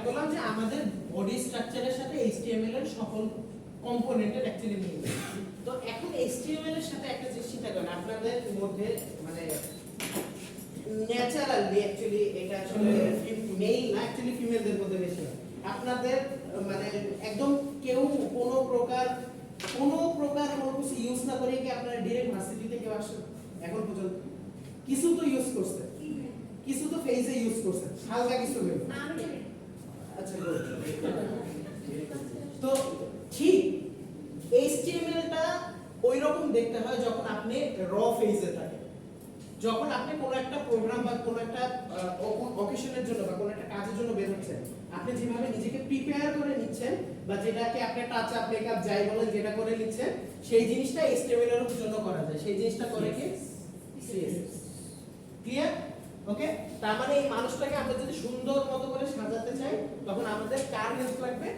খেয়াল করলাম যে আমাদের বডি স্ট্রাকচারের সাথে HTML এর সকল কম্পোনেন্টের অ্যাকচুয়ালি মিল। তো এখন HTML এর সাথে একটা জিনিস চিন্তা করেন, আপনাদের মধ্যে মানে ন্যাচারালি অ্যাকচুয়ালি এটা আসলে মেল না, অ্যাকচুয়ালি ফিমেলদের মধ্যে বেশি হয়। আপনাদের মানে একদম কেউ কোনো প্রকার কোনো কিছু ইউজ না করে কি আপনারা ডাইরেক্ট ভার্সিটিতে কেউ আসে এখন পর্যন্ত? কিছু তো ইউজ করছে, কিছু তো ফেজে ইউজ করছে, হালকা কিছু বের। আচ্ছা তো ঠিক HTML টা ওই রকম দেখতে হয় যখন আপনি র ফেজে থাকেন, যখন আপনি কোনো একটা প্রোগ্রাম বা কোনো একটা অকেশনের জন্য বা কোনো একটা কাজের জন্য বের হচ্ছেন, আপনি যেভাবে নিজেকে প্রিপেয়ার করে নিচ্ছেন বা যেটাকে আপনি টাচ আপ মেকআপ যাই বলেন যেটা করে নিচ্ছেন, সেই জিনিসটা HTML এর জন্য করা যায়। সেই জিনিসটা করে কি CSS। ক্লিয়ার? ওকে, তার মানে এই মানুষটাকে আমরা যদি সুন্দর মতো করে সাজাতে চাই তখন আমাদের কার হেল্প লাগবে?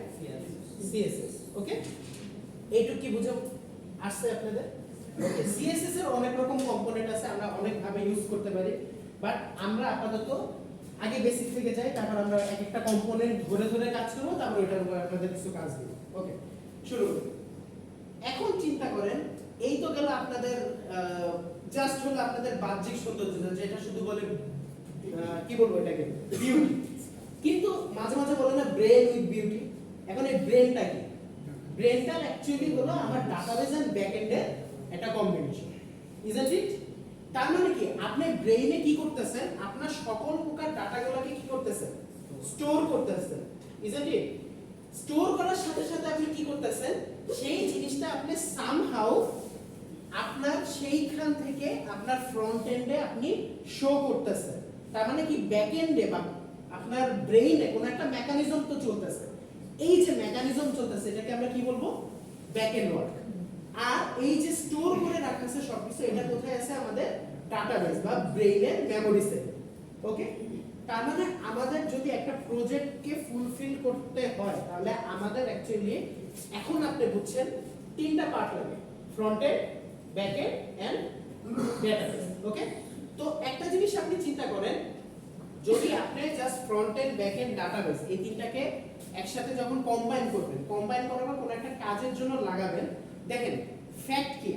CSS। ওকে, এইটুকু কি বুঝে আসছে আপনাদের? ওকে, CSS এর অনেক রকম কম্পোনেন্ট আছে, আমরা অনেক ভাবে ইউজ করতে পারি, বাট আমরা আপাতত আগে বেসিক থেকে যাই, তারপর আমরা এক একটা কম্পোনেন্ট ধরে ধরে কাজ করব, তারপর এটার উপর আপনাদের কিছু কাজ দিব। ওকে, শুরু করি। এখন চিন্তা করেন, এই তো গেল আপনাদের জাস্ট হলো আপনাদের বাহ্যিক সৌন্দর্য, যেটা শুধু বলে কি বলবো এটাকে বিউটি, কিন্তু মাঝে মাঝে বলে না ব্রেন উইথ বিউটি। এখন এই ব্রেনটা কি? ব্রেনটা অ্যাকচুয়ালি হলো আমার ডাটাবেস এন্ড ব্যাকএন্ডের একটা কম্বিনেশন, ইজন্ট ইট? তার মানে কি আপনি ব্রেইনে কি করতেছেন? আপনার সকল প্রকার ডাটাগুলোকে কি করতেছেন? স্টোর করতেছেন, ইজন্ট ইট? স্টোর করার সাথে সাথে আপনি কি করতেছেন? সেই জিনিসটা আপনি সামহাউ আপনার সেইখান থেকে আপনার ফ্রন্ট এন্ডে আপনি শো করতেছেন। তার মানে কি ব্যাকএন্ডে বা আপনার ব্রেইনে কোনো একটা মেকানিজম তো চলতেছে। এই যে মেকানিজম চলতেছে এটাকে আমরা কি বলবো? Backend work. আর এই যে স্টোর করে রাখা আছে সবকিছু, এটা কোথায় আছে? আমাদের ডাটাবেস বা ব্রেইনের মেমোরি সেল। ওকে, তার মানে আমাদের যদি একটা প্রজেক্টকে ফুলফিল করতে হয় তাহলে আমাদের অ্যাকচুয়ালি এখন আপনি বুঝছেন তিনটা পার্ট লাগে, front end, back end end database. Okay, তো একটা জিনিস আপনি চিন্তা করেন, যদি আপনি just front end, back end, database এই তিনটাকে একসাথে যখন কম্বাইন করবেন, কম্বাইন করার পর কোনো একটা কাজের জন্য লাগাবেন, দেখেন ফ্যাক্ট কি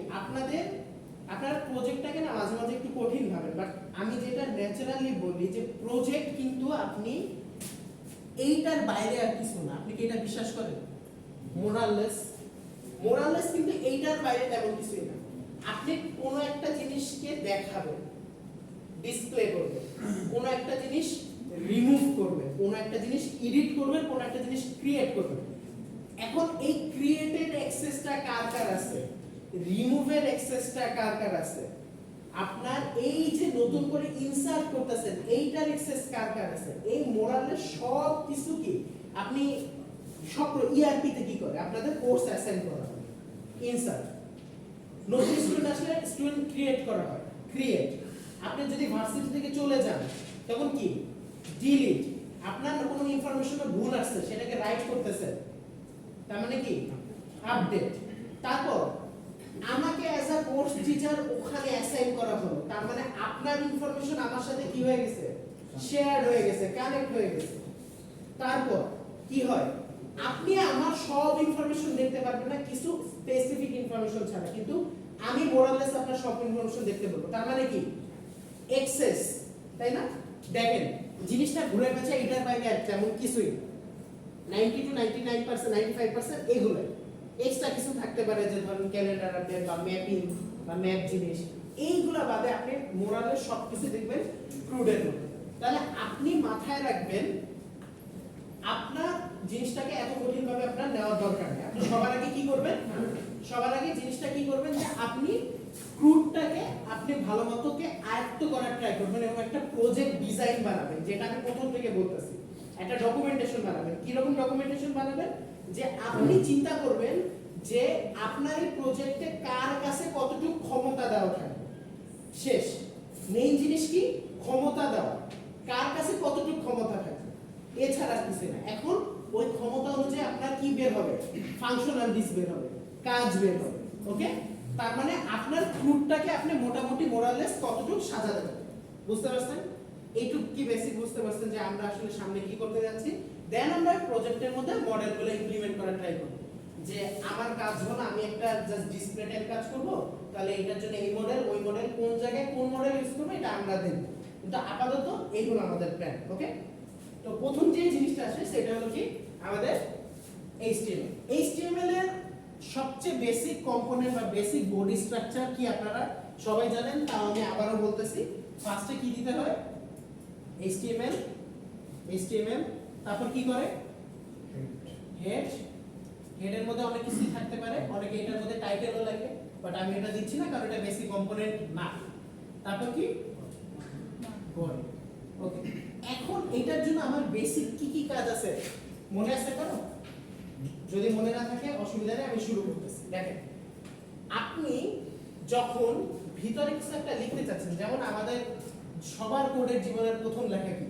আপনার প্রজেক্টটাকে না মাঝে মাঝে একটু কঠিন ভাবেন, বাট আমি যেটা ন্যাচারালি বলি যে প্রজেক্ট কিন্তু আপনি এইটার বাইরে আর কিছু না। আপনি কি এটা বিশ্বাস করেন? মোরাললেস কিন্তু এইটার বাইরে তেমন কিছুই না। আপনি কোনো একটা জিনিসকে দেখাবেন, ডিসপ্লে করবেন, কোনো একটা জিনিস রিমুভ করবেন, কোনো একটা জিনিস এডিট করবেন, কোনো একটা জিনিস ক্রিয়েট করবেন। এখন এই ক্রিয়েটেড অ্যাক্সেসটা কার কার আছে? রিমুভের অ্যাক্সেসটা কার কার আছে? আপনার এই যে নতুন করে ইনসার্ট করতেছেন এইটার অ্যাক্সেস কার কার আছে? এই মোরালের সব কিছু কি আপনি সব ইআরপি তে কি করে আপনাদের কোর্স অ্যাসাইন করা হয়? ইনসার্ট। নতুন স্টুডেন্ট আসলে স্টুডেন্ট ক্রিয়েট করা হয়, ক্রিয়েট। আপনি যদি ভার্সিটি থেকে চলে যান তখন কি? ডিলিট। আপনার কোনো ইনফরমেশনে ভুল আসছে সেটাকে রাইট করতেছেন, তার মানে কি? আপডেট। তারপর আমাকে অ্যাজ আ কোর্স টিচার ওখানে অ্যাসাইন করা হলো, তার মানে আপনার ইনফরমেশন আমার সাথে কি হয়ে গেছে? শেয়ার হয়ে গেছে, কানেক্ট হয়ে গেছে। তারপর কি হয়? আপনি আমার সব ইনফরমেশন দেখতে পারবেন না কিছু স্পেসিফিক ইনফরমেশন ছাড়া, কিন্তু আমি মোরাললেস আপনার সব ইনফরমেশন দেখতে পারবো। তার মানে কি? অ্যাক্সেস, তাই না? দেখেন জিনিসটা ঘুরে গেছে, এটার বাইরে আর তেমন কিছুই 90 to 99%, 95% এগুলো। এক্সট্রা কিছু থাকতে পারে যে ধরুন ক্যালেন্ডার আপডেট বা ম্যাপিং বা ম্যাপ জিনিস, এইগুলা বাদে আপনি মোরালের সবকিছু দেখবেন ক্রুডের মধ্যে। তাহলে আপনি মাথায় রাখবেন আপনার জিনিসটাকে এত কঠিন ভাবে আপনার নেওয়ার দরকার নেই। আপনি সবার আগে কি করবেন? সবার আগে জিনিসটা কি করবেন যে আপনি ক্রুডটাকে আপনি ভালো মতোকে আয়ত্ত করার ট্রাই করবেন এবং একটা প্রজেক্ট ডিজাইন বানাবেন, যেটা আমি প্রথম থেকে বলতেছি। একটা ডকুমেন্টেশন বানাবেন। কি রকম ডকুমেন্টেশন বানাবেন? যে আপনি চিন্তা করবেন যে আপনার এই প্রজেক্টে কার কাছে কতটুকু ক্ষমতা দেওয়া থাকবে। শেষ মেইন জিনিস কি? ক্ষমতা দেওয়া। কার কাছে কতটুকু ক্ষমতা থাকবে, এছাড়া কিছু না। এখন ওই ক্ষমতা অনুযায়ী আপনার কি বের হবে? ফাংশনাল ডিস বের হবে, কাজ বের হবে। ওকে, তার মানে আপনার ক্রুডটাকে আপনি মোটামুটি মোরাললেস কতটুকু সাজাতে পারবেন। বুঝতে পারছেন? এইটুকু কি বেসিক বুঝতে পারছেন যে আমরা আসলে সামনে কি করতে যাচ্ছি? দেন আমরা প্রজেক্টের মধ্যে মডেলগুলো ইমপ্লিমেন্ট করার ট্রাই করব যে আমার কাজ হলো আমি একটা জাস্ট ডিসপ্লে টাইপ কাজ করব, তাহলে এটার জন্য এই মডেল ওই মডেল কোন জায়গায় কোন মডেল ইউজ করব এটা আমরা দেখব, কিন্তু আপাতত এই হলো আমাদের প্ল্যান। ওকে, তো প্রথম যে জিনিসটা আসে সেটা হলো কি আমাদের HTML। HTML এর সবচেয়ে বেসিক কম্পোনেন্ট বা বেসিক বডি স্ট্রাকচার কি আপনারা সবাই জানেন, তাও আমি আবারও বলতেছি। ফার্স্টে কি দিতে হয়? HTML, তারপর কি করে হেড, হেডের মধ্যে অনেক কিছু থাকতে পারে, অনেকে এটার মধ্যে টাইটেলও লাগে, বাট আমি এটা দিচ্ছি না কারণ এটা বেসিক কম্পোনেন্ট না। তারপর কি বডি। ওকে, এখন এটার জন্য আমার বেসিক কি কি কাজ আছে মনে আছে কারো? যদি মনে না থাকে অসুবিধা নেই, আমি শুরু করতেছি। দেখেন, আপনি যখন ভিতরে কিছু একটা লিখতে চাচ্ছেন, যেমন আমাদের সবার কোডের জীবনের প্রথম লেখা কি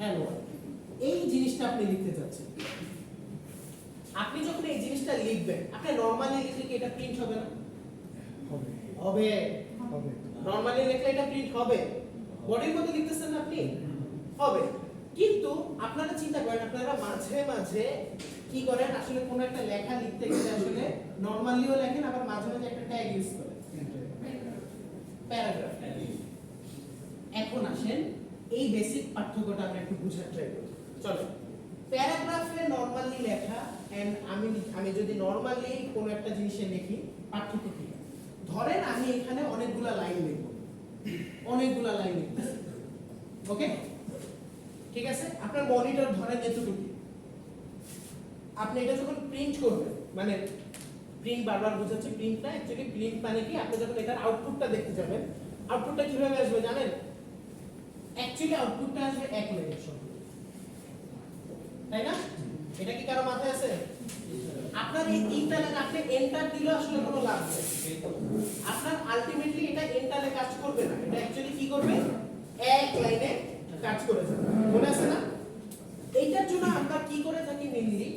হ্যালো, এই জিনিসটা আপনি লিখতে চাচ্ছেন। আপনি যখন এই জিনিসটা লিখবেন, আপনি নরমালি লিখলে কি এটা প্রিন্ট হবে না? হবে। নরমালি লিখলে এটা প্রিন্ট হবে। বডির মধ্যে লিখতেছেন না আপনি, হবে। কিন্তু আপনারা চিন্তা করেন, আপনারা মাঝে মাঝে কি করেন, আসলে কোন একটা লেখা লিখতে গেলে আসলে নরমালিও লেখেন, আবার মাঝে মাঝে একটা ট্যাগ ইউজ করেন, প্যারাগ্রাফ। এখন আসেন এই বেসিক পার্থক্যটা আমরা একটু বুঝার ট্রাই করি। চলো, প্যারাগ্রাফে নরমালি লেখা এন্ড আমি যদি নরমালি কোন একটা জিনিসে লিখি, পার্থক্য কি? ধরেন আমি এখানে অনেকগুলা লাইন লিখব, ওকে, ঠিক আছে? আপনার মনিটর ধরেন এতটুকু, আপনি এটা যখন প্রিন্ট করবেন, মানে প্রিন্ট বারবার বোঝাচ্ছি, প্রিন্ট না, অ্যাকচুয়ালি প্রিন্ট মানে কি, আপনি যখন এটার আউটপুটটা দেখতে যাবেন, আউটপুটটা কিভাবে আসবে জানেন? অ্যাকচুয়ালি আউটপুটটা আসবে এক লাইনের সঙ্গে, তাই না? এটা কি কারো মাথায় আছে? আপনার এই তিনটা লাইন আপনি এন্টার দিলে আসলে কোনো লাভ নেই, আপনার আলটিমেটলি এটা এন্টারে কাজ করবে না, এটা অ্যাকচুয়ালি কি করবে, এক লাইনে কাজ করে যাবে। মনে আছে না? এইটার জন্য আমরা কি করে থাকি মেইনলি,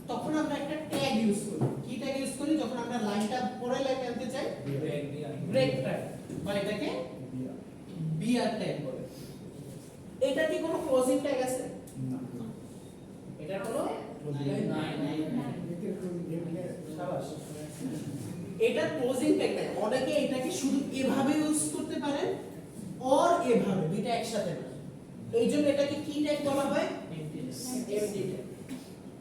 তখন আমরা একটা ট্যাগ ইউজ করি। কি ট্যাগ ইউজ করি? যখন আমরা লাইনটা পরের লাইনে আনতে চাই, ব্রেক ট্যাগ, বা এটাকে বিআর ট্যাগ বলে। এটা কি কোনো ক্লোজিং ট্যাগ আছে? না, এটা হলো এটা ক্লোজিং ট্যাগ নাই। অনেকে এটাকে শুধু এভাবে ইউজ করতে পারেন, অর এভাবে, দুইটা একসাথে না। এইজন্য এটাকে কি ট্যাগ বলা হয়? MT tag.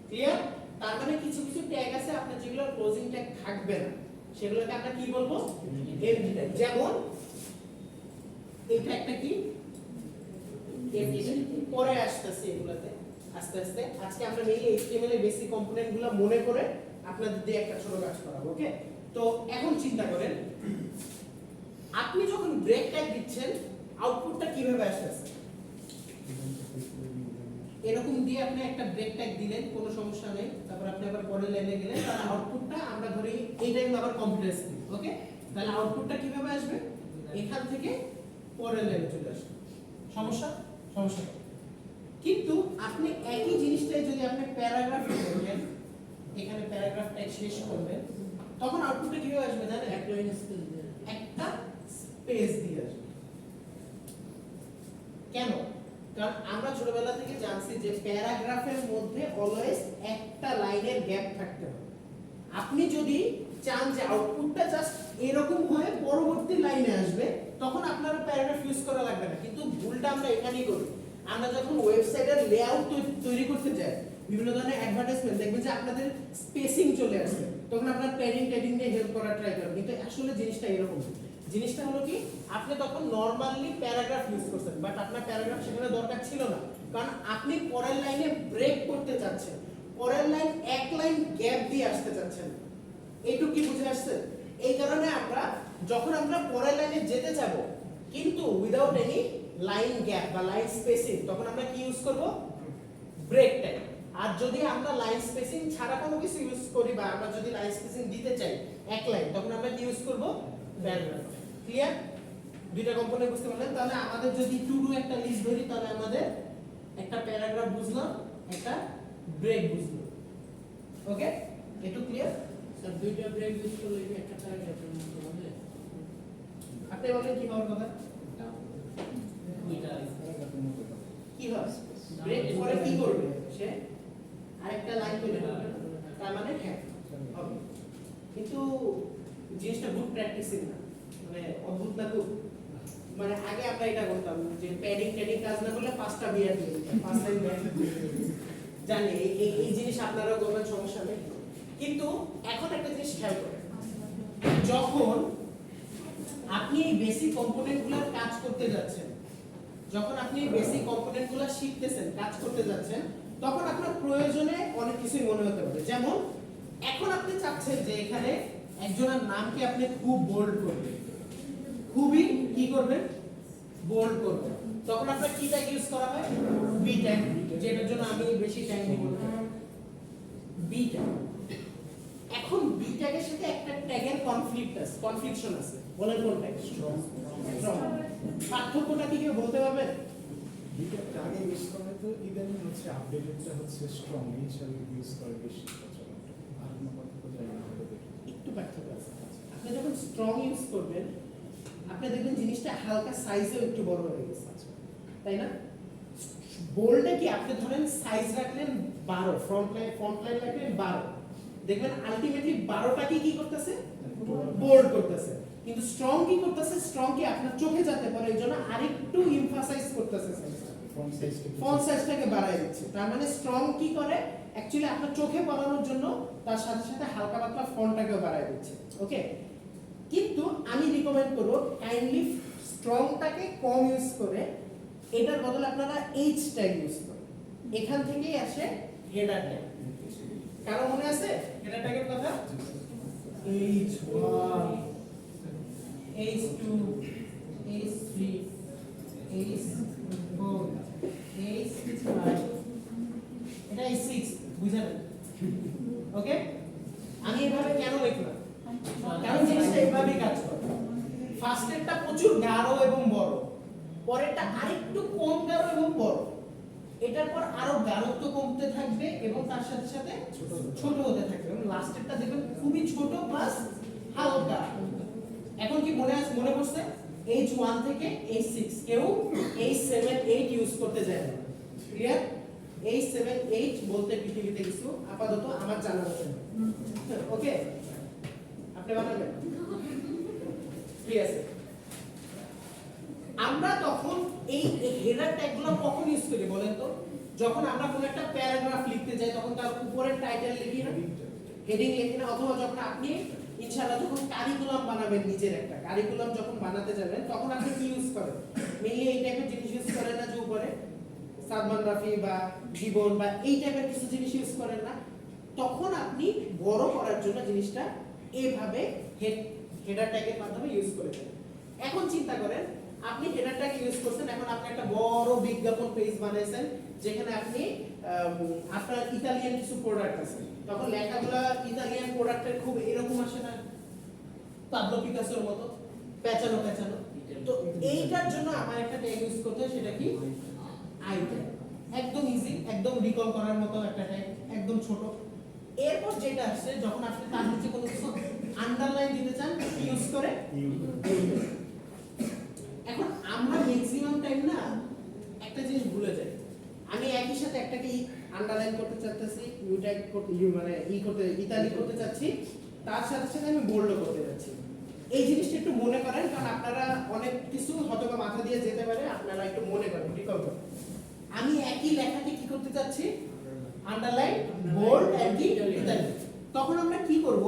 ক্লিয়ার? তার মানে কিছু কিছু ট্যাগ আছে আপনার যেগুলো ক্লোজিং ট্যাগ থাকবে না, সেগুলোকে আমরা কি বলবো? MT tag. যেমন এটা একটা কি এমটি ট্যাগ, পরে আসতেছে এগুলাতে আস্তে আস্তে। আজকে আমরা মেইনলি HTML এর বেসিক কম্পোনেন্টগুলো মনে করে আপনাদের দিয়ে একটা ছোট কাজ করাবো। ওকে, তো এখন চিন্তা করেন, আপনি যখন ব্রেক ট্যাগ দিচ্ছেন, আউটপুটটা কিভাবে আসতেছে? এরকম দিয়ে আপনি একটা ব্রেক ট্যাগ দিলেন, কোনো সমস্যা নেই, তারপর আপনি আবার পরের লাইনে গেলেন, তাহলে আউটপুটটা আমরা ধরি এইটা কিন্তু আবার কম্পিউটার স্ক্রিন। ওকে, তাহলে আউটপুটটা কিভাবে আসবে? এখান থেকে পরের লাইনে চলে আসবে। সমস্যা কিন্তু আপনি একই জিনিসটাই যদি আপনি প্যারাগ্রাফ লিখেন, এখানে প্যারাগ্রাফ ট্যাগ শেষ করবেন, তখন আউটপুটটা কিভাবে আসবে জানেন? একটা স্পেস দিয়ে আসবে। কেন? কারণ আমরা ছোটবেলা থেকে জানছি যে প্যারাগ্রাফের মধ্যে অলওয়েজ একটা লাইনের গ্যাপ থাকতে হবে। আপনি যদি চান যে আউটপুটটা জাস্ট এরকম হয়ে পরবর্তী লাইনে আসবে, তখন আপনার প্যারাগ্রাফ ইউজ করা লাগবে না। কিন্তু ভুলটা আমরা এখানেই করি। আমরা যখন ওয়েবসাইটের লেআউট তৈরি করতে যাই, বিভিন্ন ধরনের অ্যাডভার্টাইজমেন্ট দেখবেন যে আপনাদের স্পেসিং চলে আসছে, তখন আপনার প্যাডিং দিয়ে হেল্প করার ট্রাই করেন, কিন্তু আসলে জিনিসটা এরকম। জিনিসটা হলো কি, আপনি তখন নরমালি প্যারাগ্রাফ ইউজ করছেন, বাট আপনার প্যারাগ্রাফ সেখানে দরকার ছিল না, কারণ আপনি পরের লাইনে ব্রেক করতে চাচ্ছেন, পরের লাইন এক লাইন গ্যাপ দিয়ে আসতে চাচ্ছেন। এইটুকু কি বুঝে আসছে? এই কারণে আমরা যখন আমরা পরের লাইনে যেতে যাব, কিন্তু উইদাউট এনি লাইন গ্যাপ বা লাইন স্পেসিং, তখন আমরা কি ইউজ করব? Break tag. আর যদি আমরা লাইন স্পেসিং ছাড়া কোনো কিছু ইউজ করি, বা আমরা যদি লাইন স্পেসিং দিতে চাই এক লাইন, তখন আমরা কি ইউজ করব? প্যারাগ্রাফ। ক্লিয়ার? দুইটা কম্পোনেন্ট বুঝতে পারলেন? তাহলে আমাদের যদি টু ডু একটা লিস্ট ধরি, তাহলে আমাদের একটা প্যারাগ্রাফ বুঝলাম, একটা ব্রেক বুঝলাম। ওকে, একটু ক্লিয়ার? স্যার দুইটা ব্রেক ইউজ করলে কি একটা প্যারাগ্রাফের মতো হবে? আপনি বলেন কি হওয়ার কথা? দুইটা কি হবে? ব্রেক করে কি করবে সে আরেকটা লাইন তৈরি করবে তার মানে হ্যাঁ হবে কিন্তু জিনিসটা গুড প্র্যাকটিসিং না মানে অদ্ভুত না খুব মানে আগে আমরা এটা করতাম যে প্যাডিং কাজ না করলে 5টা বিয়ার দিয়ে দিতাম 5 টাইম বিয়ার জানি এই জিনিস আপনারাও করবেন সমস্যা নেই কিন্তু এখন একটা জিনিস খেয়াল করেন যখন আপনি এই বেসিক কম্পোনেন্টগুলোর কাজ করতে যাচ্ছেন যখন আপনি বেসিক কম্পোনেন্টগুলো শিখতেছেন কাজ করতে যাচ্ছেন তখন আপনার প্রয়োজনে অনেক কিছুই মনে হতে পারে যেমন এখন আপনি চাচ্ছেন যে এখানে একজনের নামকে আপনি খুব বোল্ড করবেন খুবই কি করবেন বোল্ড করবেন তখন আপনার কি ট্যাগ ইউজ করা হয় বি ট্যাগ যেটার জন্য আমি বেশি ট্যাগ নিব বি ট্যাগ এখন বি ট্যাগের সাথে একটা ট্যাগের কনফ্লিকশন আছে বলেন কোন ট্যাগ স্ট্রং পার্থক্যটা কি কেউ বলতে পারবেন বিটা আগে ইউজ করা তো ইদানিং হচ্ছে আপডেটেডটা হচ্ছে স্ট্রং হিসাবে ইউজ করে বেশি প্রচলন আর কোনো পার্থক্য যায় না একটু পার্থক্য আছে আপনি যখন স্ট্রং ইউজ করবেন আপনি দেখবেন জিনিসটা হালকা সাইজেও একটু বড় হয়ে গেছে তাই না বোল্ডে কি আপনি ধরেন সাইজ রাখলেন 12 ফ্রন্ট লাইন রাখলেন 12 দেখবেন আলটিমেটলি 12টা কি করতেছে বোল্ড করতেছে কিন্তু স্ট্রং কি করতেছে স্ট্রং কি আপনার চোখে যেতে পারে এইজন্য আরেকটু এমফাসাইজ করতেছে ফন্ট সাইজটাকে বাড়ায় দিচ্ছে তার মানে স্ট্রং কি করে অ্যাকচুয়ালি আপনার চোখে পড়ানোর জন্য তার সাথে সাথে হালকা পাতলা ফন্টটাকেও বাড়ায় দিচ্ছে ওকে কিন্তু আমি রিকমেন্ড করব কাইন্ডলি স্ট্রংটাকে কম ইউজ করে এটার বদলে আপনারা এইচ ট্যাগ ইউজ করুন এখান থেকেই আসে হেডার ট্যাগ কারো মনে আছে হেডার ট্যাগের কথা H1 H2 H3 H4 H5 এটা H6 বুঝলেন ওকে আমি এভাবে কেন লিখলাম কারণ জিনিসটা এভাবেই কাজ করে ফার্স্টেরটা প্রচুর গাঢ় এবং বড় পরেরটা আরেকটু কম গাঢ় এবং বড় এটার পর আরো গাঢ়ত্ব কমতে থাকবে এবং তার সাথে সাথে ছোট হতে থাকবে এবং লাস্টেরটা দেখবেন খুবই ছোট প্লাস হালকা এখন কি মনে পড়ছে H1 থেকে H6 কেউ H7 8 ইউজ করতে যায় না ক্লিয়ার H7 8 বলতে পৃথিবীতে কিছু আপাতত আমার জানা আছে ওকে আপনি বানাবেন ঠিক আছে আমরা তখন এই হেডার ট্যাগগুলো কখন ইউজ করি বলেন তো যখন আমরা কোনো একটা প্যারাগ্রাফ লিখতে যাই তখন তার উপরে টাইটেল লিখি না হেডিং লিখি না অথবা যখন আপনি ইনশাআল্লাহ যখন কারিকুলাম বানাবেন নিজের একটা কারিকুলাম যখন বানাতে যাবেন তখন আপনি কি ইউজ করেন মেইনলি এই টাইপের জিনিস ইউজ করেন না যে উপরে সালমান রাফি বা জীবন বা এই টাইপের কিছু জিনিস ইউজ করেন না তখন আপনি বড় করার জন্য জিনিসটা এইভাবে হেডার ট্যাগের মাধ্যমে ইউজ করে দেন এখন চিন্তা করেন আপনি হেডার ট্যাগ ইউজ করছেন এখন আপনি একটা বড় বিজ্ঞাপন পেজ বানাইছেন যেখানে আপনি আপনার ইতালিয়ান কিছু প্রোডাক্ট আছে তখন লেখাগুলো ইতালিয়ান প্রোডাক্টের খুব এরকম আসে না পাবলো পিকাসোর মতো পেঁচানো তো এইটার জন্য আমার একটা ট্যাগ ইউজ করতে হয় সেটা কি আই ট্যাগ একদম ইজি একদম রিকল করার মতো একটা ট্যাগ একদম ছোট এরপর যেটা আসছে যখন আপনি তার নিচে কোনো কিছু আন্ডারলাইন দিতে চান ইউজ করে এখন আমরা ম্যাক্সিমাম টাইম না একটা জিনিস ভুলে যাই আমি একই সাথে একটাকে আন্ডারলাইন করতে চাচ্ছি ইউটাইপ করতে মানে করতে ইতালি করতে চাচ্ছি তার সাথে সাথে আমি বোল্ড করতে যাচ্ছি এই জিনিসটা একটু মনে করেন কারণ আপনারা অনেক কিছু হয়তো মাথা দিয়ে যেতে পারে আপনারা একটু মনে করেন রিকল করেন আমি একই লেখাকে কি করতে চাচ্ছি আন্ডারলাইন বোল্ড এন্ড ইতালি তখন আমরা কি করব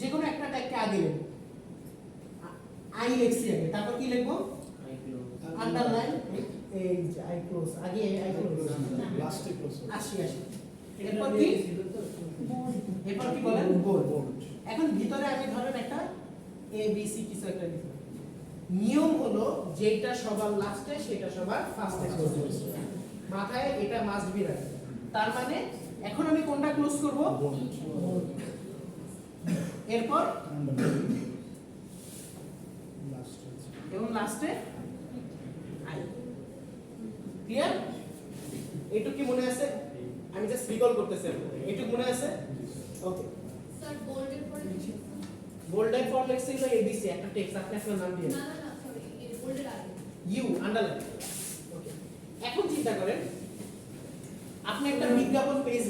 যে কোনো একটা ট্যাগকে আগে লিখব আই লিখছি আগে তারপর কি লিখব আন্ডারলাইন এই যে আই ক্লোজ আগে আই ক্লোজ লাস্টে ক্লোজ আসি এরপর কি বলেন বোল্ড এখন ভিতরে আমি ধরেন একটা এ বি সি কিছু একটা লিখব নিয়ম হলো যেটা সবার লাস্টে সেটা সবার ফার্স্টে ক্লোজ হবে মাথায় এটা মাস্ট বি রাখবেন তার মানে এখন আমি কোনটা ক্লোজ করব এরপর এবং লাস্টে আই ক্লিয়ার এইটুকু কি মনে আছে আমি জাস্ট রিকল করতেছি এইটুকু মনে আছে ওকে স্যার বোল্ডের পরে কি বোল্ডের পর লেখছি হলো এবিসি একটা টেক্সট আপনি আপনার নাম দিয়ে না সরি বোল্ডের আগে ইউ আন্ডারলাইন ওকে এখন চিন্তা করেন আপনি একটা বিজ্ঞাপন পেজ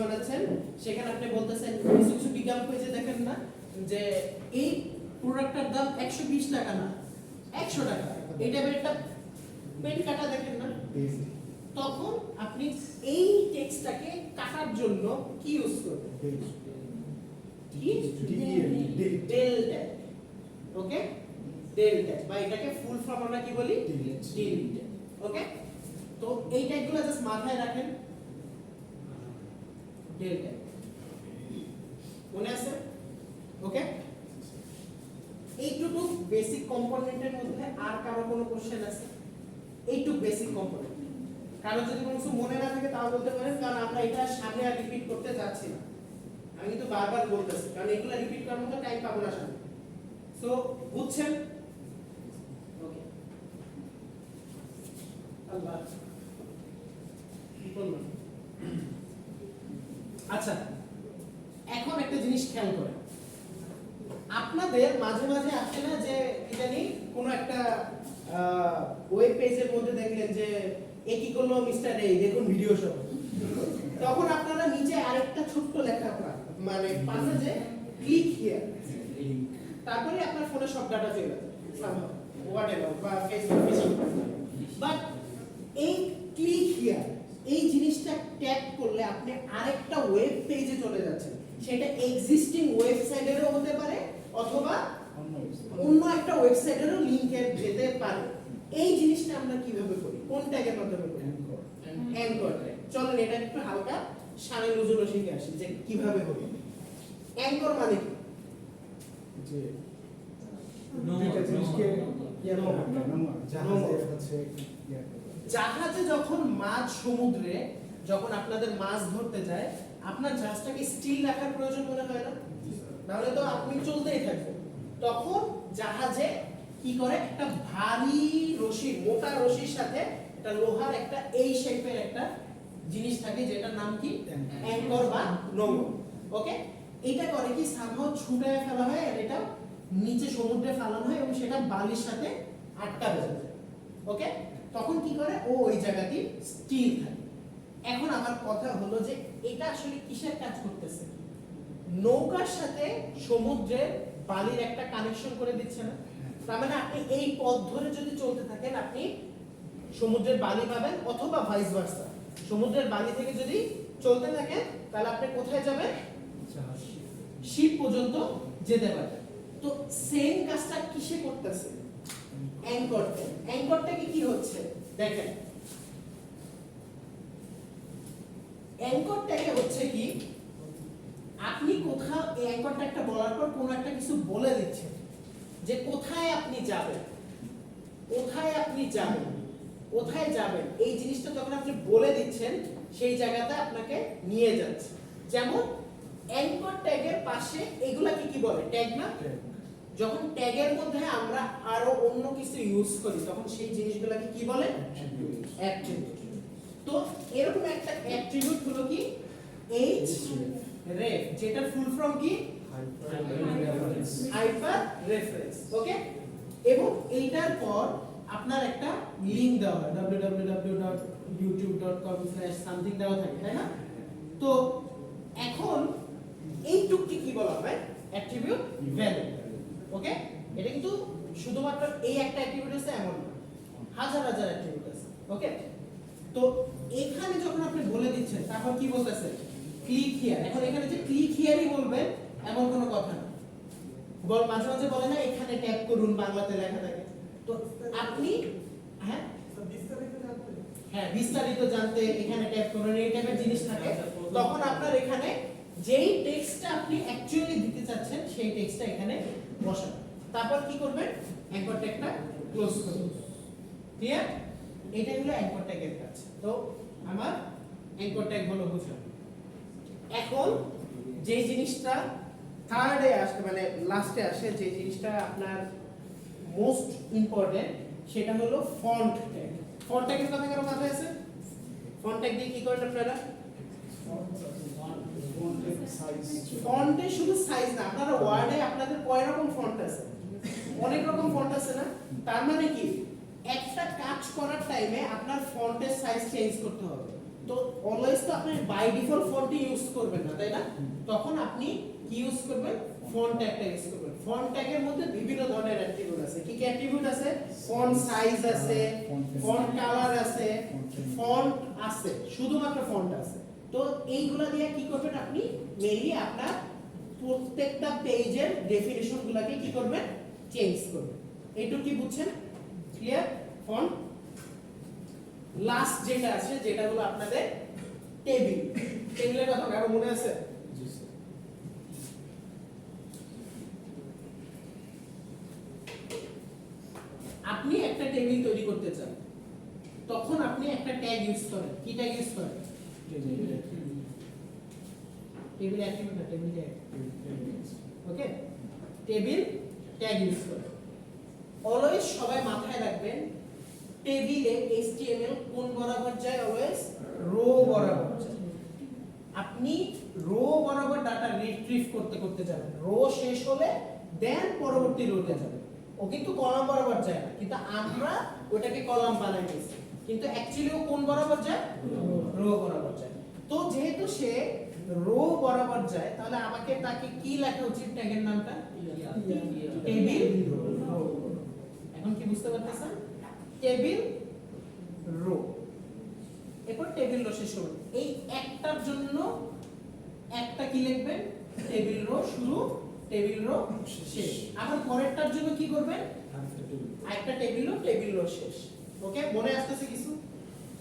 বানাচ্ছেন, সেখানে আপনি বলতেছেন কিছু কিছু বিজ্ঞাপন পেজে দেখেন না যে এই প্রোডাক্টটার দাম 120 টাকা না 100 টাকা, এই টাইপের একটা পেন কাটা দেখেন না, তখন আপনি এই টেক্সটটাকে কাটার জন্য কি ইউজ করবেন? Del tag. Okay, del tag বা এটাকে ফুল ফর্ম আমরা কি বলি? ডিলিট। ওকে, তো এই ট্যাগগুলো জাস্ট মাথায় রাখেন, ডেল ট্যাগ মনে আছে? ওকে, এইটুকু বেসিক কম্পোনেন্টের মধ্যে আর কারো কোনো কোশ্চেন আছে? এইটুকু বেসিক কম্পোনেন্ট কারো যদি কোনো কিছু মনে না থাকে তাও বলতে পারেন, কারণ আমরা এটা সামনে আর রিপিট করতে যাচ্ছি না, আমি কিন্তু বারবার বলতেছি কারণ এগুলো রিপিট করার মতো টাইম পাবো না সামনে। সো বুঝছেন? ওকে, আল্লাহ কি বলবো? আচ্ছা, এখন একটা জিনিস খেয়াল করেন, আপনাদের মাঝে মাঝে আসে না যে কি জানি কোনো একটা ওয়েব পেজের মধ্যে দেখলেন যে এ কি করলো মিস্টার এই দেখুন ভিডিও সব, তখন আপনারা নিচে আরেকটা ছোট্ট লেখা পান, মানে পাশে যে ক্লিক হিয়ার, তারপরে আপনার ফোনে সব ডাটা চলে যাবে হোয়াটএভার বা ফেসবুক, বাট এই ক্লিক হিয়ার এই জিনিসটা ট্যাপ করলে আপনি আরেকটা ওয়েব পেজে চলে যাচ্ছেন, সেটা এক্সিস্টিং ওয়েবসাইটেরও হতে পারে অথবা অন্য একটা ওয়েবসাইটেরও লিংকে যেতে পারে। এই জিনিসটা আমরা কিভাবে করি? কোন ট্যাগের মাধ্যমে করি? Anchor tag. চলেন এটা একটু হালকা সামনে নজরও শিখে আসি যে কিভাবে করি। অ্যাঙ্কর মানে কি? যে দুইটা জিনিসকে জাহাজের হচ্ছে জাহাজে যখন মাঝ সমুদ্রে যখন আপনাদের মাছ ধরতে যায়, আপনার জাহাজটাকে স্টিল রাখার প্রয়োজন মনে হয় না? তাহলে তো আপনি চলতেই থাকবেন। তখন জাহাজে কি করে, একটা ভারী রশি, মোটা রশির সাথে একটা লোহার একটা এই শেপের একটা জিনিস থাকে যেটার নাম কি? অ্যাঙ্কর বা নোঙর। ওকে, এটা করে কি সামহাও ছুটায় ফেলা হয় আর এটা নিচে সমুদ্রে ফেলানো হয় এবং সেটা বালির সাথে আটকাবে যায়। ওকে, তখন কি করে ও ওই জায়গাটি স্টিল থাকে। এখন আমার কথা হলো যে এটা আসলে কিসের কাজ করতেছে? নৌকার সাথে সমুদ্রের বালির একটা কানেকশন করে দিচ্ছে না? তার মানে আপনি এই পথ ধরে যদি চলতে থাকেন আপনি সমুদ্রের বালি পাবেন, অথবা ভাইস ভার্সা, সমুদ্রের বালি থেকে যদি চলতে থাকেন তাহলে আপনি কোথায় যাবেন? শিপ পর্যন্ত যেতে পারবেন। তো সেম কাজটা কিসে করতেছে? Anchor tag. অ্যাঙ্কর ট্যাগে কি হচ্ছে দেখেন, অ্যাঙ্কর ট্যাগে হচ্ছে কি, আপনি কোথাও এই অ্যাঙ্কর ট্যাগটা বলার পর কোনো একটা কিছু বলে দিচ্ছেন যে কোথায় আপনি যাবেন, কোথায় আপনি যাবেন, কোথায় যাবেন, এই জিনিসটা যখন আপনি বলে দিচ্ছেন সেই জায়গাতে আপনাকে নিয়ে যাচ্ছে। যেমন অ্যাঙ্কর ট্যাগের পাশে এগুলাকে কি বলে? ট্যাগ না? যখন ট্যাগের মধ্যে আমরা আরো অন্য কিছু ইউজ করি তখন সেই জিনিসগুলোকে কি বলে? অ্যাট্রিবিউট। তো এরকম একটা অ্যাট্রিবিউট হলো কি এইচ রেফ, যেটার ফুল ফর্ম কি? Hyper reference. ওকে, এবং এইটার পর আপনার একটা লিংক দেওয়া হয় www.youtube.com/something দেওয়া থাকে, তাই না? তো এখন এইটুকু কি বলা হয়? Attribute value. ওকে, এটা কিন্তু শুধুমাত্র এই একটা অ্যাট্রিবিউট আছে এমন না, হাজার হাজার অ্যাট্রিবিউট আছে। ওকে, তো এখানে যখন আপনি বলে দিচ্ছেন তারপর কি বলতেছে? Click here. এখন এখানে যে ক্লিক হিয়ারই বলবেন এমন কোনো কথা না, মাঝে মাঝে বলে না এখানে ট্যাপ করুন, বাংলাতে লেখা থাকে। তো আপনি বিস্তারিত জানতে এখানে ট্যাপ করুন, এই টাইপের জিনিস থাকে। তখন আপনার এখানে যেই টেক্সটটা আপনি অ্যাকচুয়ালি দিতে চাচ্ছেন সেই টেক্সটটা এখানে বসান, তারপর কি করবেন? অ্যাঙ্কর ট্যাগটা ক্লোজ করবেন। ক্লিয়ার? এটাই হলো অ্যাঙ্কর ট্যাগের কাজ। তো আমার অ্যাঙ্কর ট্যাগ হলো বুঝলাম। এখন যে জিনিসটা থার্ডে আসে, মানে লাস্টে আসে, যে জিনিসটা আপনার মোস্ট ইম্পর্টেন্ট, সেটা হলো ফন্ট ট্যাগ। ফন্ট ট্যাগের কথা কারো মাথায় আছে? ফন্ট ট্যাগ দিয়ে কি করেন আপনারা? ফন্টে শুধু সাইজ না, আপনারা ওয়ার্ডে আপনাদের কয় রকম ফন্ট আছে? অনেক রকম ফন্ট আছে না? তার মানে কি একটা কাজ করার টাইমে আপনার ফন্টের সাইজ চেঞ্জ করতে হবে। তো অলওয়েজ তো আপনি বাই ডিফল্ট ফন্টই ইউজ করবেন না, তাই না? তখন আপনি কি ইউজ করবেন? ফন্ট ট্যাগটা ইউজ করবেন। ফন্ট ট্যাগের মধ্যে বিভিন্ন ধরনের অ্যাট্রিবিউট আছে। কি কি অ্যাট্রিবিউট আছে? ফন্ট সাইজ আছে, ফন্ট কালার আছে, ফন্ট আছে, শুধুমাত্র ফন্ট আছে। তো এইগুলা দিয়ে কি করবেন আপনি? মেইনলি আপনার প্রত্যেকটা পেজের ডেফিনিশনগুলোকে কি করবেন? চেঞ্জ করবেন। এইটুকু কি বুঝছেন? ক্লিয়ার? ফন্ট লাস্ট যেটা আছে, যেটা হলো আপনাদের টেবিল। টেবিলের কথা কারো মনে আছে? জি স্যার। আপনি একটা টেবিল তৈরি করতে চান, তখন আপনি একটা ট্যাগ ইউজ করেন। কি ট্যাগ ইউজ করেন? টেবিল অ্যাট্রিবিউট না, টেবিল ট্যাগ। ওকে, টেবিল ট্যাগ ইউজ করেন। অলওয়েজ সবাই মাথায় রাখবেন, টেবিলে HTML কোন বরাবর যায়? অলওয়েজ রো বরাবর যায়। আপনি রো বরাবর ডাটা রিট্রিভ করতে করতে যাবেন, রো শেষ হলে দেন পরবর্তী রোতে যাবেন। ও কিন্তু কলাম বরাবর যায় না, কিন্তু আমরা ওটাকে কলাম বানাই দিয়েছি, কিন্তু অ্যাকচুয়ালি ও কোন বরাবর যায়? রো বরাবর যায়। তো যেহেতু সে রো বরাবর যায়, তাহলে আমাকে তাকে কি লেখা উচিত? ট্যাগের নামটা টেবিল রো। এখন কি বুঝতে পারতেছেন? টেবিল রো, এরপর টেবিল রো শেষ হবে। এই একটার জন্য একটা কি লিখবেন? টেবিল রো শুরু, টেবিল রো শেষ। আবার পরেরটার জন্য কি করবেন? একটা টেবিল রো শেষ। ওকে, মনে আসতেছে কিছু?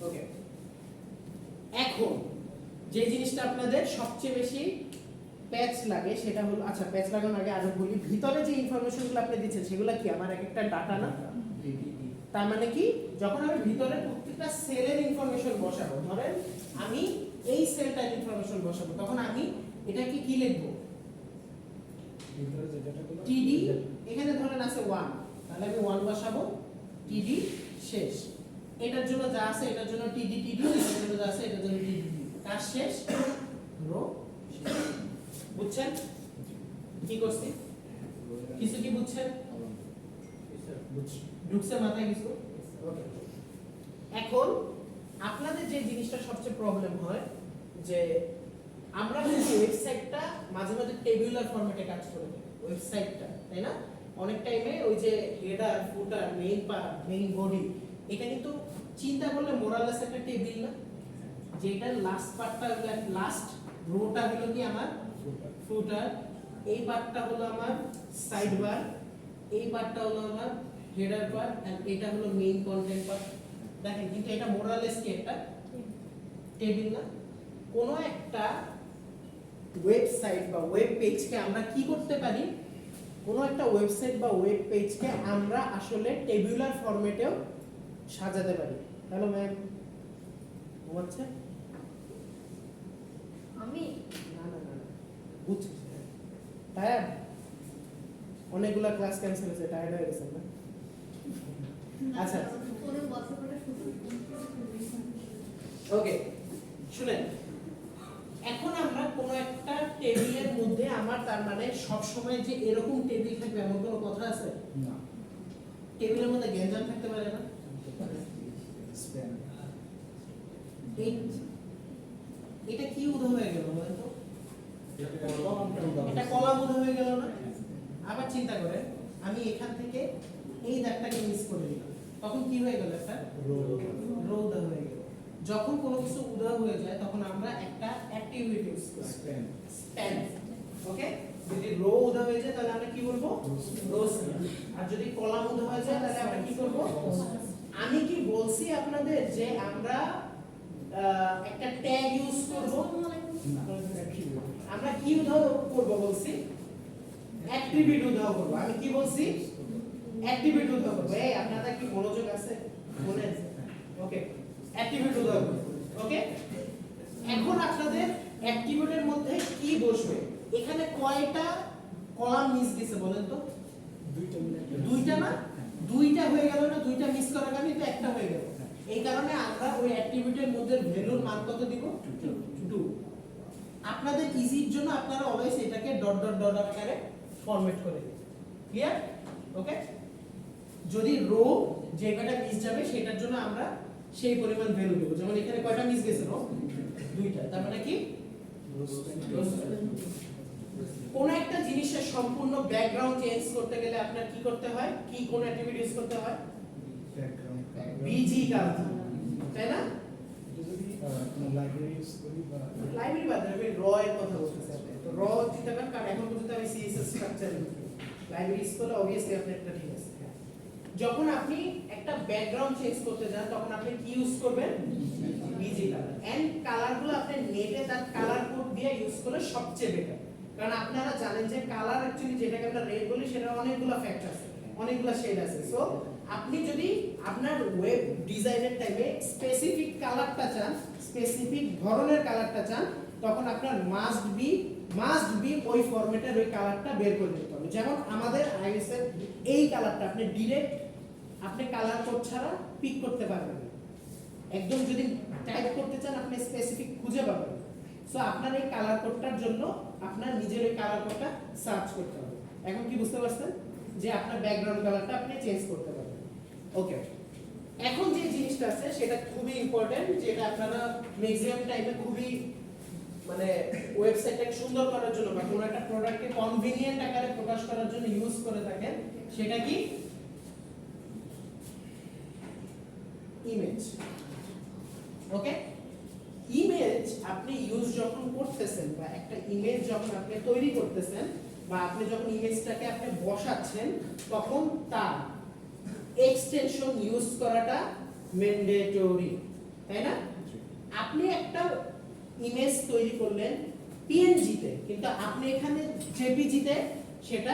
ওকে, এখন যে জিনিসটা আপনাদের সবচেয়ে বেশি প্যাচ লাগে সেটা হলো, আচ্ছা প্যাচ লাগানোর আগে আরো বলি, ভিতরে যে ইনফরমেশনগুলো আপনি দিচ্ছেন সেগুলো কি আমার এক একটা ডাটা না? তার মানে কি, যখন আমি ভিতরে প্রত্যেকটা সেলের ইনফরমেশন বসাবো, ধরেন আমি এই সেলটার ইনফরমেশন বসাবো, তখন আমি এটাকে কি লিখবো? টিডি, এখানে ধরেন আছে 1, তাহলে আমি 1 বসাবো, টিডি শেষ। এটার জন্য যা আছে এটার জন্য টিডি টিডি, এটার জন্য যা আছে এটার জন্য টিডি টিডি, কাজ শেষ, রো শেষ। বুঝছেন কি করছি? কিছু কি বুঝছেন? ঢুকছে মাথায় কিছু? ওকে, এখন আপনাদের যে জিনিসটা সবচেয়ে প্রবলেম হয় যে আমরা কিন্তু ওয়েবসাইটটা মাঝে মাঝে টেবিউলার ফরম্যাটে কাজ করে দেয় ওয়েবসাইটটা, তাই না? অনেক টাইমে ওই যে হেডার, ফুটার, মেইন পার্ট, মেইন বডি, এটা কিন্তু চিন্তা করলে মোরালেস একটা টেবিল না? যেটা লাস্ট পার্টটা হলো, লাস্ট রোটা হলো কি আমার ফুটার, এই পার্টটা হলো আমার সাইড বার, এই পার্টটা হলো আমার হেডার পার্ট, এন্ড এটা হলো মেইন কন্টেন্ট পার্ট। দেখেন কিন্তু এটা মোরালেস কি একটা টেবিল না? কোন একটা ওয়েবসাইট বা ওয়েব পেজকে আমরা কি করতে পারি? কোন একটা ওয়েবসাইট বা ওয়েব পেজকে আমরা আসলে টেবিউলার ফরম্যাটেও সাজাতে পারি। হ্যালো ম্যাম, ঘুমাচ্ছে? আমি না না না, বুঝছি। টায়ার্ড? অনেকগুলা ক্লাস ক্যান্সেল হয়েছে, টায়ার্ড হয়ে গেছেন না? আচ্ছা ফোনে WhatsApp-এ শুধু ওকে, শুনেন, এখন আমরা কোন একটা টেবিলের মধ্যে আমার, তার মানে সব সময় যে এরকম টেবিল থাকবে এমন কোনো কথা আছে? না। টেবিলের মধ্যে গ্যাঞ্জাম থাকতে পারে না? স্প্যান। এটা কি উদাহ হয়ে গেল বলেন তো? এটা কলাম উদাহ হয়ে গেল না? আবার চিন্তা করে আমি এখান থেকে এই দাগটাকে মিস করে দিলাম, তখন কি হয়ে গেল? একটা রো উদাহ হয়ে গেল। যখন কোনো কিছু উদাহ হয়ে যায় তখন আমরা একটা অ্যাট্রিবিউট ইউজ করি, স্প্যান। ওকে, যদি রো উদাহ হয়ে যায় তাহলে আমরা কি বলবো? Rho span. আর যদি কলাম উদাহ হয়ে যায় তাহলে আমরা কি করব? আমি কি বলছি আপনাদের যে আমরা একটা ট্যাগ ইউজ করব? আমরা কি উদাহ করব বলছি? অ্যাট্রিবিউট উদাহ করব। আমি কি বলছি? অ্যাট্রিবিউট উদাহ করব। এই আপনাদের কি মনোযোগ আছে? মনে আছে? ওকে, অ্যাট্রিবিউট উদাহ করব। ওকে, এখন আপনাদের অ্যাট্রিবিউটের মধ্যে কি বসবে? এখানে কয়টা কলাম মিস দিছে বলেন তো? দুইটা না? দুইটা হয়ে গেল না? দুইটা মিস করার কারণে তো একটা হয়ে গেল। এই কারণে আমরা ওই অ্যাট্রিবিউটের মধ্যে ভ্যালুর মান কত দিব? 2। আপনাদের ইজির জন্য আপনারা অলওয়েজ এটাকে ডট ডট ডট আকারে ফরম্যাট করে দিন। ক্লিয়ার? ওকে, যদি রো যে কয়টা মিস যাবে সেটার জন্য আমরা সেই পরিমাণ ভ্যালু দেব। যেমন এখানে কয়টা মিস গেছে নো? দুইটা। তার মানে কি কোন একটা জিনিসের সম্পূর্ণ ব্যাকগ্রাউন্ড চেঞ্জ করতে গেলে আপনার কি করতে হয়? কি কোন অ্যাক্টিভিটি ইউজ করতে হয়? বিজি কাজ, তাই না? যদি লাইব্রেরি ইউজ করি বা লাইব্রেরি বাদ আমি র এর কথা বলতেছি। আপনি তো র দিতে পারেন, কারণ এখন পর্যন্ত আমি সিএসএস স্ট্রাকচার লিখি। লাইব্রেরি ইউজ করলে অবভিয়াসলি আপনার একটা ঠিক আছে। যখন আপনি একটা ব্যাকগ্রাউন্ড চেঞ্জ করতে যান তখন আপনি কি ইউজ করবেন? Busy colour. এন্ড কালারগুলো আপনি নেটে তার কালার কোড দিয়ে ইউজ করলে সবচেয়ে বেটার। কারণ আপনারা জানেন যে কালার অ্যাকচুয়ালি যেটাকে আমরা রেড বলি সেটার অনেকগুলো ফ্যাক্টর আছে, অনেকগুলো শেড আছে। সো আপনি যদি আপনার ওয়েব ডিজাইনের টাইমে স্পেসিফিক কালারটা চান, স্পেসিফিক ধরনের কালারটা চান, তখন আপনার মাস্ট বি ওই ফরম্যাটের ওই কালারটা বের করে দিতে হবে। যেমন আমাদের আইএস এর এই কালারটা আপনি ডিরেক্ট আপনি কালার কোড ছাড়া পিক করতে পারবেন না। একদম যদি টাইপ করতে চান আপনি স্পেসিফিক খুঁজে পাবেন। সো আপনার এই কালার কোডটার জন্য আপনার নিজের ওই কালার কোডটা সার্চ করতে হবে। এখন কি বুঝতে পারছেন যে আপনার ব্যাকগ্রাউন্ড কালারটা আপনি চেঞ্জ করতে পারবেন। ওকে, এখন যে জিনিসটা আছে সেটা খুবই ইম্পর্টেন্ট, যেটা আপনারা ম্যাক্সিমাম টাইমে খুবই মানে ওয়েবসাইটটাকে সুন্দর করার জন্য বা কোনো একটা প্রোডাক্টকে কনভিনিয়েন্ট আকারে প্রকাশ করার জন্য ইউজ করে থাকেন। সেটা কি? ইমেজ। ওকে, ইমেজ আপনি ইউজ যখন করতেছেন বা একটা ইমেজ যখন আপনি তৈরি করতেছেন বা আপনি যখন ইমেজটাকে আপনি বসাচ্ছেন তখন তার এক্সটেনশন ইউজ করাটা ম্যান্ডেটরি, তাই না? আপনি একটা ইমেজ তৈরি করলেন পিএনজি তে, কিন্তু আপনি এখানে জেপিজি তে সেটা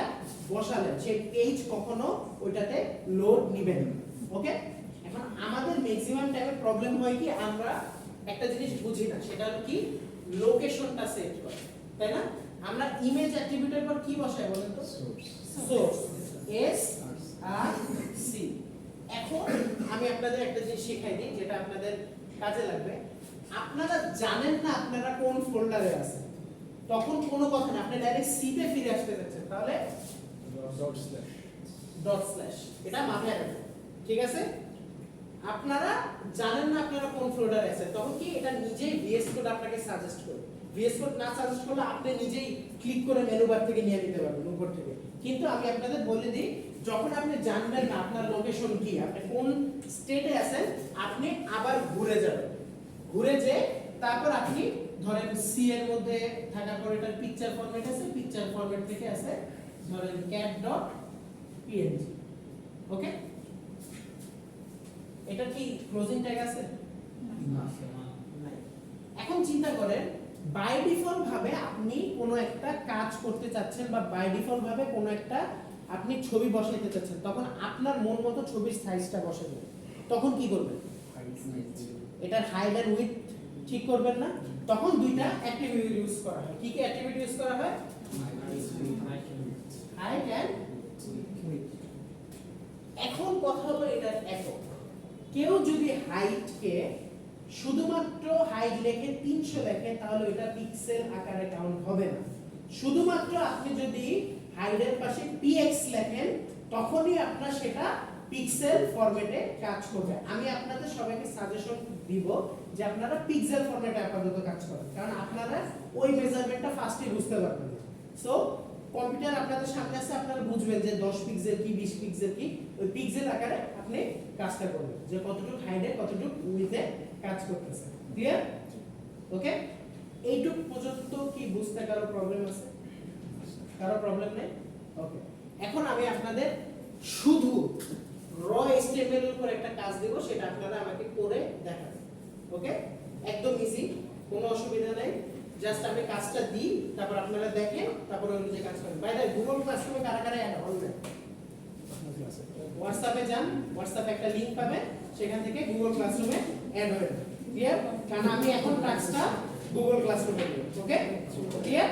বসালেন, সেই পেজ কখনো ওইটাতে লোড নেবেন না। ওকে, এখন আমাদের ম্যাক্সিমাম টাইমে প্রবলেম হয় কি আমরা একটা জিনিস বুঝি না, সেটা হলো কি লোকেশনটা সেট করা, তাই না? আমরা ইমেজ অ্যাট্রিবিউটের পর কি বসাই বলেন তো? সোর্স, এস আর সি। এখন আমি আপনাদের একটা জিনিস শেখাই দিই যেটা আপনাদের কাজে লাগবে। আপনারা জানেন না আপনারা কোন ফোল্ডারে আছেন, তখন কোনো কথা না, আপনি ডাইরেক্ট সি তে ফিরে আসতে যাচ্ছেন, তাহলে ডট স্ল্যাশ, এটা মাথায় রাখবেন, ঠিক আছে? আপনারা জানেন না আপনারা কোন ফোল্ডারে আছেন, তখন কি এটা নিজেই ভিএস কোড আপনাকে সাজেস্ট করবে। ভিএস কোড না সাজেস্ট করলে আপনি নিজেই ক্লিক করে মেনু বার থেকে নিয়ে নিতে পারবেন উপর থেকে। কিন্তু আমি আপনাদের বলে দিই, যখন আপনি জানবেন না আপনার লোকেশন কি, আপনি কোন স্টেটে আছেন, আপনি আবার ঘুরে যাবেন। ঘুরে যে তারপর আপনি ধরেন সি এর মধ্যে থাকার পর এটার পিকচার ফরম্যাট আছে, পিকচার ফরম্যাট থেকে আছে ধরেন cat.png। ওকে, এটা কি ক্লোজিং ট্যাগ আছে? নাই। এখন চিন্তা করেন বাই ডিফল্ট ভাবে আপনি কোনো একটা কাজ করতে চাচ্ছেন বা বাই ডিফল্ট ভাবে কোনো একটা আপনি ছবি বসাইতে চাচ্ছেন, তখন আপনার মন মতো ছবির সাইজটা বসাবেন। তখন কি করবেন? এটার হাইট আর উইডথ ঠিক করবেন না? তখন দুইটা অ্যাট্রিবিউট ইউজ করা হয়। কি কি অ্যাট্রিবিউট ইউজ করা হয়? Height and width. এখন কথা হলো এটার একক। কেউ যদি হাইটকে শুধুমাত্র হাইট লেখে 300 লেখে তাহলে এটা পিক্সেল আকারে কাউন্ট হবে না। শুধুমাত্র আপনি যদি হাইটের পাশে px লেখেন তখনই আপনার সেটা পিক্সেল ফরম্যাটে কাজ করবে। আমি আপনাদের সবাইকে সাজেশন দিব যে আপনারা পিক্সেল ফরম্যাটে আপাতত কাজ করেন, কারণ আপনারা ওই মেজারমেন্টটা ফার্স্টে বুঝতে পারবেন না। সো কম্পিউটার আপনাদের সামনে আছে, আপনারা বুঝবেন যে 10 পিক্সেল কি 20 পিক্সেল কি, ওই পিক্সেল আকারে আপনি কাজটা করবেন যে কতটুকু হাইটে কতটুকু উইথে কাজ করতেছে। ক্লিয়ার? ওকে, এইটুক পর্যন্ত কি বুঝতে কারো প্রবলেম আছে? কারো প্রবলেম নেই? ওকে, এখন আমি আপনাদের শুধু র HTML এর উপর একটা কাজ দেব, সেটা আপনারা আমাকে করে দেখাবেন। ওকে, একদম ইজি, কোনো অসুবিধা নেই। জাস্ট আমি কাজটা দিই, তারপর আপনারা দেখেন, তারপর ওই অনুযায়ী কাজ করেন। বাই দ্য ওয়ে, গুগল ক্লাসরুমে কারা কারা অ্যাড হবেন? হোয়াটসঅ্যাপে যান, হোয়াটসঅ্যাপে একটা লিংক পাবেন, সেখান থেকে গুগল ক্লাসরুমে অ্যাড হয়ে যাবেন। ক্লিয়ার? কারণ আমি এখন কাজটা গুগল ক্লাসরুমে দেব। ওকে, ক্লিয়ার?